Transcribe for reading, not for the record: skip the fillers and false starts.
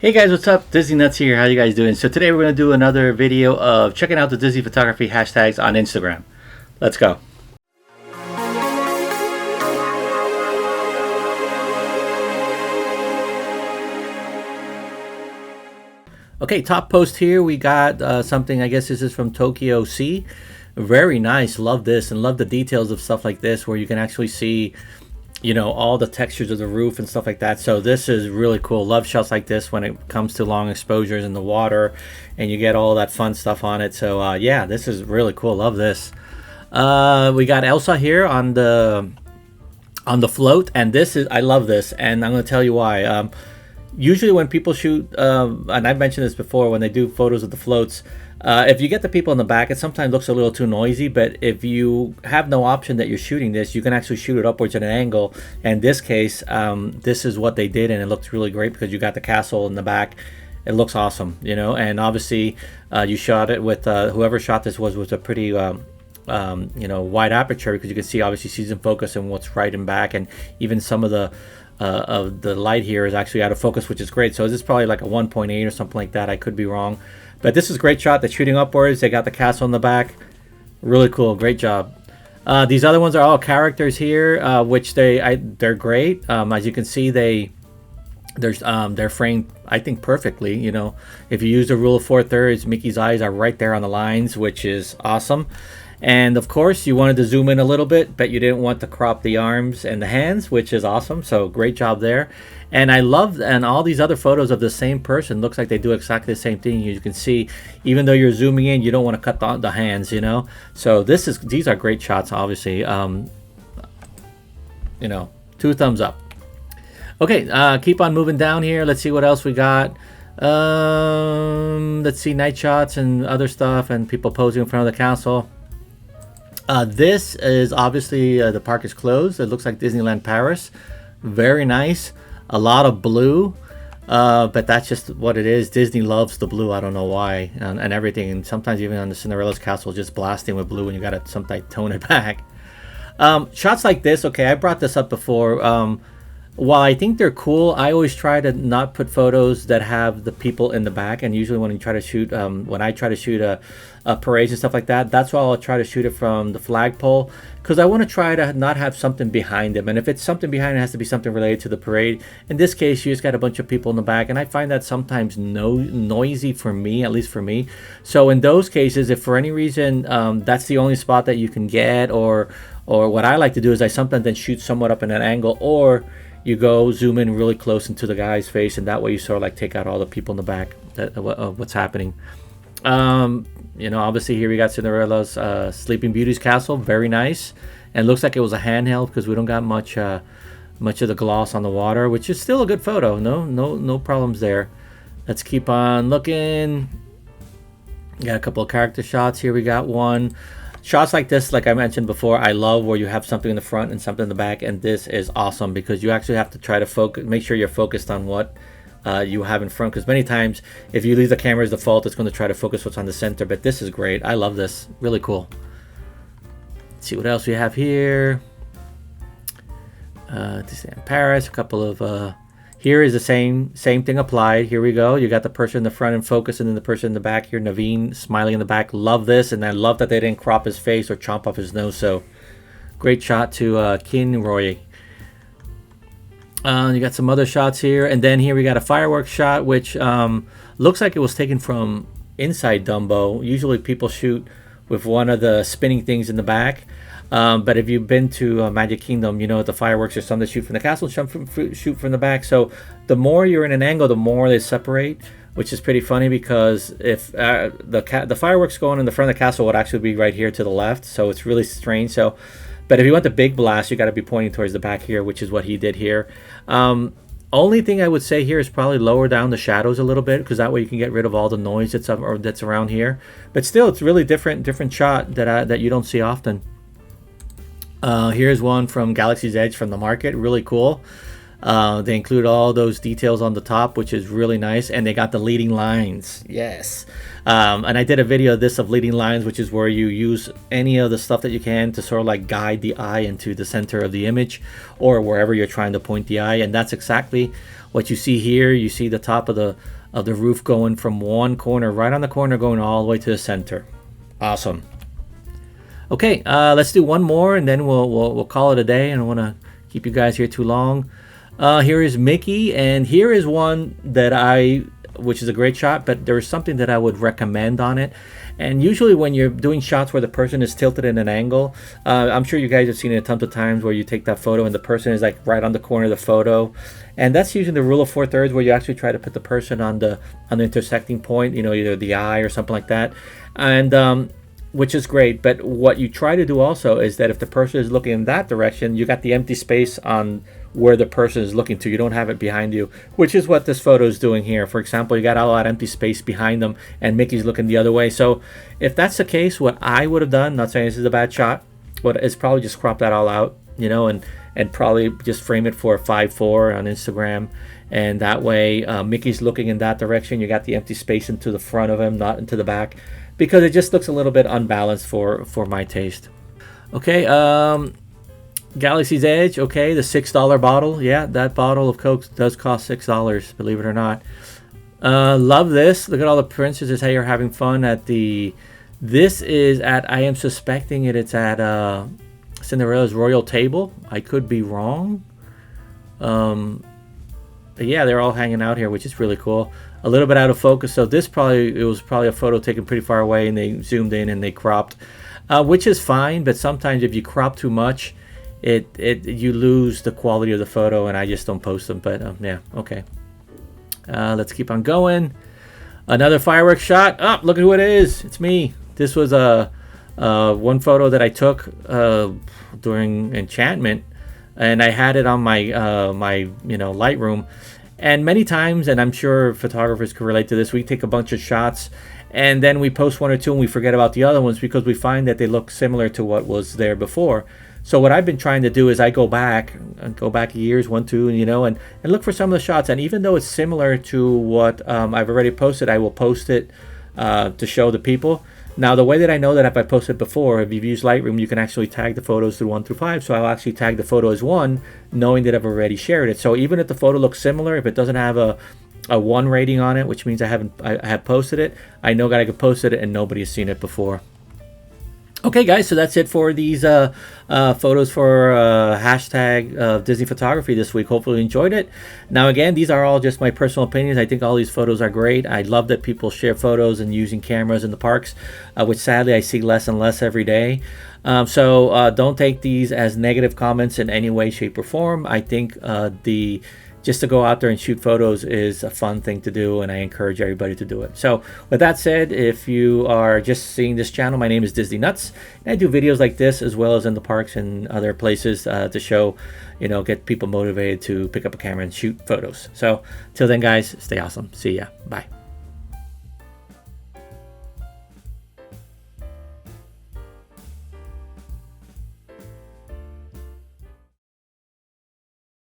Hey guys, what's up? Disney Nuts here. How you guys doing? So today we're going to do another video of checking out the Disney photography hashtags on Instagram. Let's go. Okay, top post here. We got something, I guess this is from Tokyo Sea. Very nice. Love this and love the details of stuff like this where you can actually see, you know, all the textures of the roof and stuff like that. So this is really cool. Love shots like this when it comes to long exposures in the water and you get all that fun stuff on it. So yeah, this is really cool. Love this. We got Elsa here on the float, and this is, I love this, and I'm going to tell you why. Usually when people shoot, and I've mentioned this before, when they do photos of the floats, if you get the people in the back, it sometimes looks a little too noisy, but if you have no option that you're shooting this, you can actually shoot it upwards at an angle. In this case, this is what they did, and it looks really great because you got the castle in the back. It looks awesome, you know, and obviously you shot it with, whoever shot this was a pretty, you know, wide aperture, because you can see obviously season focus and what's right and back, and even some of the light here is actually out of focus, which is great. So this is probably like a 1.8 or something like that. I could be wrong. But this is a great shot. They're shooting upwards. They got the castle in the back. Really cool. Great job. These other ones are all characters here, which they're great. As you can see, they're framed, I think, perfectly. You know, if you use the rule of 4/3, Mickey's eyes are right there on the lines, which is awesome. And of course, you wanted to zoom in a little bit, but you didn't want to crop the arms and the hands, which is awesome. So great job there. And I love, and all these other photos of the same person, looks like they do exactly the same thing. You can see, even though you're zooming in, you don't want to cut the hands, you know. So these are great shots, obviously. You know, 2 thumbs up. Okay, keep on moving down here. Let's see what else we got. Let's see, night shots and other stuff, and people posing in front of the castle. This is obviously the park is closed. It looks like Disneyland Paris. Very nice. A lot of blue, but that's just what it is. Disney loves the blue. I don't know why, and everything. And sometimes even on the Cinderella's castle, just blasting with blue, and you got to sometimes tone it back. Shots like this. Okay, I brought this up before. While I think they're cool, I always try to not put photos that have the people in the back. And usually when you try to shoot, when I try to shoot a parades and stuff like that, that's why I'll try to shoot it from the flagpole, because I want to try to not have something behind them. And if it's something behind, it has to be something related to the parade. In this case, you just got a bunch of people in the back, and I find that sometimes noisy for me, at least for me. So in those cases, if for any reason that's the only spot that you can get, or what I like to do is I sometimes then shoot somewhat up in an angle, or you go zoom in really close into the guy's face, and that way you sort of like take out all the people in the back of what's happening. You know, obviously here we got Cinderella's Sleeping Beauty's castle. Very nice, and looks like it was a handheld because we don't got much of the gloss on the water, which is still a good photo. No problems there. Let's keep on looking. Got a couple of character shots here. We got one. Shots like this, like I mentioned before, I love where you have something in the front and something in the back, and this is awesome because you actually have to try to focus, make sure you're focused on what you have in front, because many times if you leave the camera as default, it's going to try to focus what's on the center. But this is great. I love this. Really cool. Let's see what else we have here. Disneyland Paris, a couple of here is the same thing applied. Here we go. You got the person in the front in focus, and then the person in the back here, Naveen, smiling in the back. Love this, and I love that they didn't crop his face or chomp off his nose. So great shot to King Roy. You got some other shots here, and then here we got a fireworks shot, which looks like it was taken from inside Dumbo. Usually people shoot with one of the spinning things in the back. But if you've been to Magic Kingdom, you know the fireworks are some that shoot from the castle, some shoot from the back. So the more you're in an angle, the more they separate, which is pretty funny because if the fireworks going in the front of the castle would actually be right here to the left, so it's really strange. So, but if you want the big blast, you got to be pointing towards the back here, which is what he did here. Only thing I would say here is probably lower down the shadows a little bit, because that way you can get rid of all the noise that's up, or that's around here. But still, it's really different shot that you don't see often. Here's one from Galaxy's Edge from the market. Really cool. They include all those details on the top, which is really nice, and they got the leading lines. Yes. And I did a video of this of leading lines, which is where you use any of the stuff that you can to sort of like guide the eye into the center of the image or wherever you're trying to point the eye. And that's exactly what you see here. You see the top of the roof going from one corner, right on the corner, going all the way to the center. Awesome. Okay, let's do one more, and then we'll call it a day. I don't want to keep you guys here too long. Here is Mickey, and here is one that which is a great shot, but there's something that I would recommend on it. And usually when you're doing shots where the person is tilted in an angle, I'm sure you guys have seen it tons of times where you take that photo and the person is like right on the corner of the photo. And that's using the rule of 4/3, where you actually try to put the person on the intersecting point, you know, either the eye or something like that. And which is great. But what you try to do also is that if the person is looking in that direction, you got the empty space on where the person is looking to. You don't have it behind you, which is what this photo is doing here. For example, you got all that empty space behind them and Mickey's looking the other way. So if that's the case, what I would have done, not saying this is a bad shot, but is probably just crop that all out, you know, and probably just frame it for a 5:4 on Instagram. And that way Mickey's looking in that direction. You got the empty space into the front of him, not into the back, because it just looks a little bit unbalanced for my taste. Okay, Galaxy's Edge, okay, the $6 bottle. Yeah, that bottle of Coke does cost $6, believe it or not. Love this. Look at all the prints. This is how you're having fun at the... This is at, I am suspecting it's at Cinderella's Royal Table. I could be wrong. But yeah, they're all hanging out here, which is really cool. A little bit out of focus, so it was probably a photo taken pretty far away, and they zoomed in and they cropped, which is fine. But sometimes if you crop too much, you lose the quality of the photo, and I just don't post them. But yeah, okay. Let's keep on going. Another fireworks shot. Oh, look at who it is. It's me. This was one photo that I took during Enchantment, and I had it on my my Lightroom. And many times, and I'm sure photographers can relate to this, we take a bunch of shots and then we post one or two and we forget about the other ones because we find that they look similar to what was there before. So what I've been trying to do is I go back years, 1, 2, and look for some of the shots. And even though it's similar to what I've already posted, I will post it to show the people. Now, the way that I know that if I posted before, if you've used Lightroom, you can actually tag the photos through 1 through 5. So I'll actually tag the photo as 1, knowing that I've already shared it. So even if the photo looks similar, if it doesn't have a 1 rating on it, which means I have posted it, I know that I could post it and nobody has seen it before. Okay, guys, so that's it for these photos for hashtag Disney photography this week. Hopefully you enjoyed it. Now, again, these are all just my personal opinions. I think all these photos are great. I love that people share photos and using cameras in the parks, which sadly I see less and less every day. So don't take these as negative comments in any way, shape, or form. I think just to go out there and shoot photos is a fun thing to do, and I encourage everybody to do it. So with that said, if you are just seeing this channel, my name is Disney Nuts, and I do videos like this as well as in the parks and other places to show, get people motivated to pick up a camera and shoot photos. So till then, guys, stay awesome. See ya. Bye.